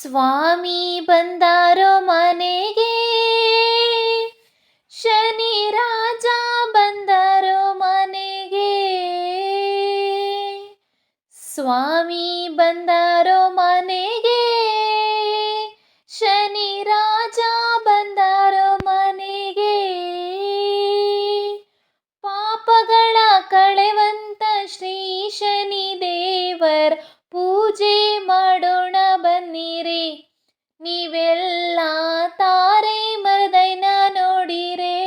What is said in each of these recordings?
ಸ್ವಾಮಿ ಬಂದಾರೋ ಮನೆಗೆ, ಶನಿ ರಾಜ ಬಂದಾರೋ ಮನೆಗೆ. ಸ್ವಾಮಿ ಬಂದಾರೋ ಮನೆಗೆ, ಶನಿ ರಾಜ ಬಂದಾರೋ ಮನೆಗೆ. ಪಾಪಗಳ ಕಳೆವಂತ ಶ್ರೀ ಶನಿ ದೇವರ್ ಪೂಜೆ ಮಾಡೋಣ ಬನ್ನಿರಿ. ನೀವೆಲ್ಲ ತಾರೆ ಮರದೈನ ನೋಡಿರೆ.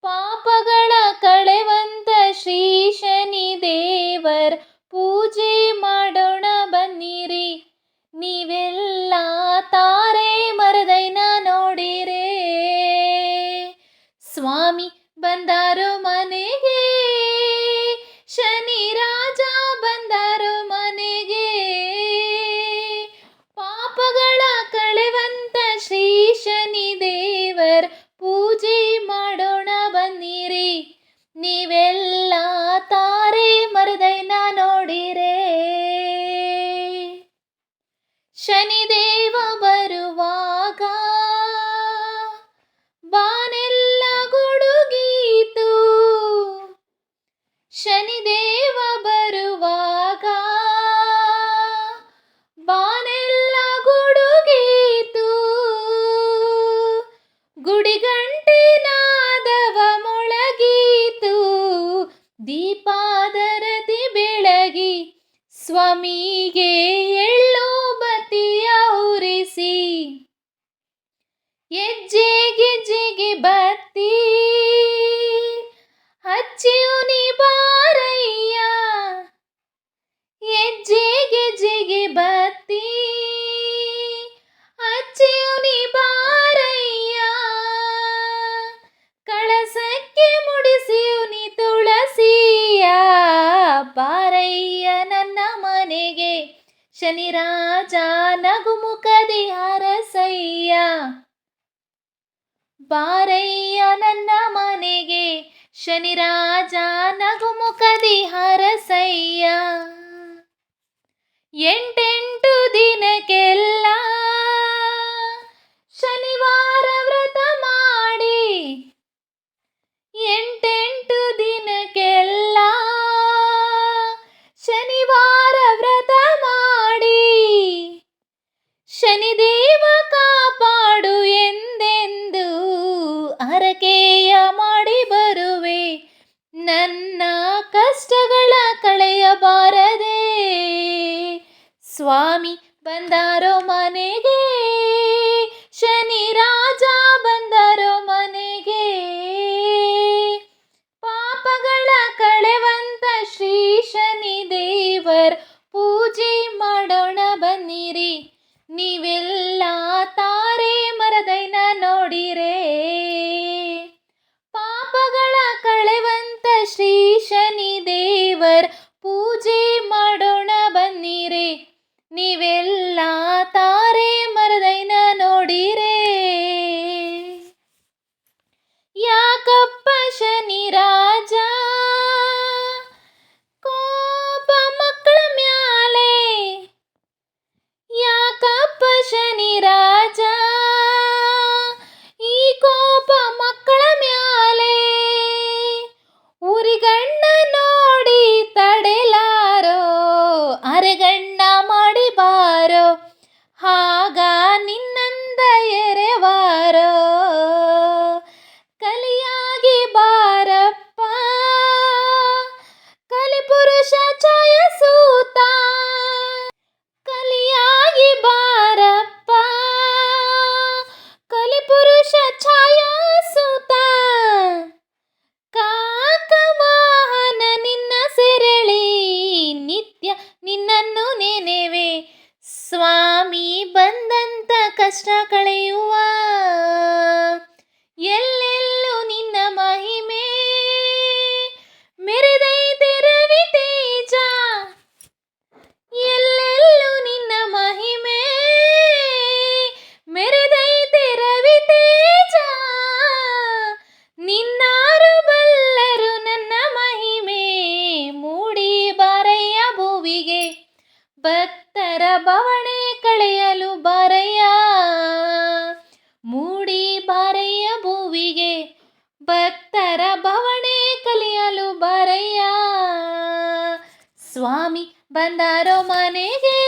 ಪಾಪಗಳ ಕಳೆವಂತ ಶ್ರೀ ಶನಿ ದೇವರ್ ಪೂಜೆ ಮಾಡೋಣ ಬನ್ನಿರಿ. ನೀವೆಲ್ಲ ತಾರೆ ಮರದೈನ ನೋಡಿರೆ. ಸ್ವಾಮಿ ಬಂದಾರೋ ಮನೆಗೆ, ಶನಿ ರಾಜ ಬಂದಾರೋ ಮನೆಗೆ. ಪಾಪಗಳ ಕಳೆವಂತ ಶ್ರೀ ಶನಿ ದೇವರ್ ಪೂಜೆ ಮಾಡೋಣ ಬನ್ನಿರಿ. ನೀವೆಲ್ಲ ತಾರೆ ಮರದೈನ ನೋಡಿರೆ. ಶನಿದೇವ ಬರುವಾಗ ಬಾನೆಲ್ಲ ಗುಡುಗೀತು. ಶನಿದೇವ ಬರುವಾಗ ಬಾನೆಲ್ಲ ಗುಡುಗೀತು. ಗುಡಿಗಂಟೆ ನಾದವ ಮೊಳಗೀತು. ದೀಪಾದರತಿ ಬೆಳಗಿ ಸ್ವಾಮಿಗೆ ಎಳ್ಳು ಬತ್ತಿಯ ಉರಿಸಿ. ಹೆಜ್ಜೆ ಗೆಜ್ಜೆಗೆ ಬತ್ತಿ ಹಚ್ಚಿಯುನಿ ಬಾರಯ್ಯ. ಹೆಜ್ಜೆ ಗೆಜ್ಜೆಗೆ ಬತ್ತಿ ಹಚ್ಚಿಯುನಿ ಬಾರಯ್ಯ. ಕಳಸಕ್ಕೆ ಮುಡಿಸಿಯುನಿ ತುಳಸಿಯ. ಬಾರಯ್ಯ ನನ್ನ ಮನೆಗೆ, ಶನಿ ರಾಜ ನಗುಮುಖದಿ ಹರಸಯ್ಯ. ಬಾರಯ್ಯ ನನ್ನ ಮನೆಗೆ, ಶನಿ ರಾಜ ನಗುಮುಖದಿ ಹರಸಯ್ಯ. ಎಂಟೆಂಟು ದಿನಕ್ಕೆಲ್ಲ ಶನಿವಾರ ವ್ರತ ಮಾಡಿ. ಎಂಟೆಂಟು ದಿನಕ್ಕೆಲ್ಲ ಶನಿವಾರ ವ್ರತ ಮಾಡಿ. ಶನಿದೇವ ಕಾಪಾಡು ಎಂದೆಂದು ಹರಕೆಯ ಮಾಡಿ ಬರುವೆ. ನನ್ನ ಕಷ್ಟಗಳ ಕಳೆಯಬಾರದೆ. ಸ್ವಾಮಿ ಬಂದಾರೋ ಮನೆಗೆ, ಶನಿ ರಾಜ ಬಂದಾರೋ ಮನೆಗೆ. ಪಾಪಗಳ ಕಳೆವಂತ ಶ್ರೀ ಶನಿ ದೇವರ್ ಪೂಜೆ ಮಾಡೋಣ ಬನ್ನಿರಿ. ನೀವೆಲ್ಲ ತಾರೆ ಮರದೈನ ನೋಡಿರೆ. ಪಾಪಗಳ ಕಳೆವಂತ ಶ್ರೀ ಶನಿ ದೇವರ್ ಪೂಜೆ ಮಾಡೋಣ ಬನ್ನಿರೆ. ನೀವೆಲ್ಲ ತಾರೆ ಮರದೈನ ನೋಡಿರೆ. ಯಾಕಪ್ಪ ಶನಿ ರಾಜ ಕೋಪ ಮಕ್ಕಳ ಮ್ಯಾಲೆ. ಯಾಕಪ್ಪ ಶನಿ ರಾಜ ಈ ಕೋಪ ಮಕ್ಕಳ ಮ್ಯಾಲೆ. ಉರಿಗಣ್ಣ ನೋಡಿ ತಡೆಲಾರೋ, ಅರೆಗಣ್ಣ ಮಾಡಿ ಬಾರೋ. ಆಗ ನಿನ್ನಂದ ಎರೆವಾರೋ. ಕಲಿಯಾಗಿ ಬಾರಪ್ಪ ಕಲಿಪುರುಷ ಛಾಯಸೂತ. ಕಲಿಯಾಗಿ ಬಾರಪ್ಪ ಕಲಿಪುರುಷ ಛಾಯಾಸುತ. ಕಾಕವಾಹನ ನಿನ್ನ ಸೆರಳಿ ನಿತ್ಯ ನಿನ್ನನ್ನು ನೆನೆವೆ. ಸ್ವಾಮಿ ಬಂದಂತ ಕಷ್ಟ ಕಳೆಯುವ. ಎಲ್ಲೆಲ್ಲೂ ನಿನ್ನ ಮಹಿಮೆ ಮೆರೆದೈತೆ ರವಿ ತೇಜ. ಎಲ್ಲೆಲ್ಲೂ ನಿನ್ನ ಮಹಿಮೆ ಮೆರೆದೈತೆ ರವಿ ತೇಜ. ನಿನ್ನಾರು ಬಲ್ಲರು ನನ್ನ ಮಹಿಮೆ ಮೂಡಿ ಬಾರಯ್ಯ ಭುವಿಗೆ. ಭಕ್ತರ ಬವಣೆ ಕಳೆಯಲು ಬಾರಯ್ಯ, ಮೂಡಿ ಬಾರಯ್ಯ ಭುವಿಗೆ, ಭಕ್ತರ ಭವಣೆ ಕಲಿಯಲು ಬಾರಯ್ಯ. ಸ್ವಾಮಿ ಬಂದಾರೋ ಮನೆಗೆ,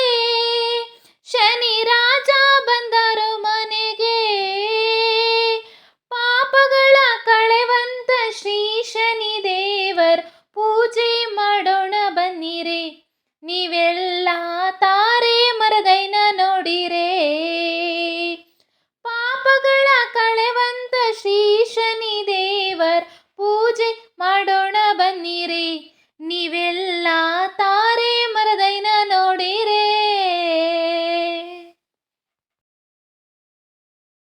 ಶನಿ ರಾಜ ಬಂದಾರೋ ಮನೆಗೆ, ಪಾಪಗಳ ಕಳೆವಂತ ಶ್ರೀ ಶನಿ ದೇವರ ಪೂಜೆ ಮಾಡೋಣ ಬನ್ನಿರೆ, ನೀವೆಲ್ಲ ತಾರೆ ಮರದೈನ ನೋಡಿರೆ. ಪಾಪಗಳ ಕಳೆವಂತ ಶ್ರೀ ಶನಿ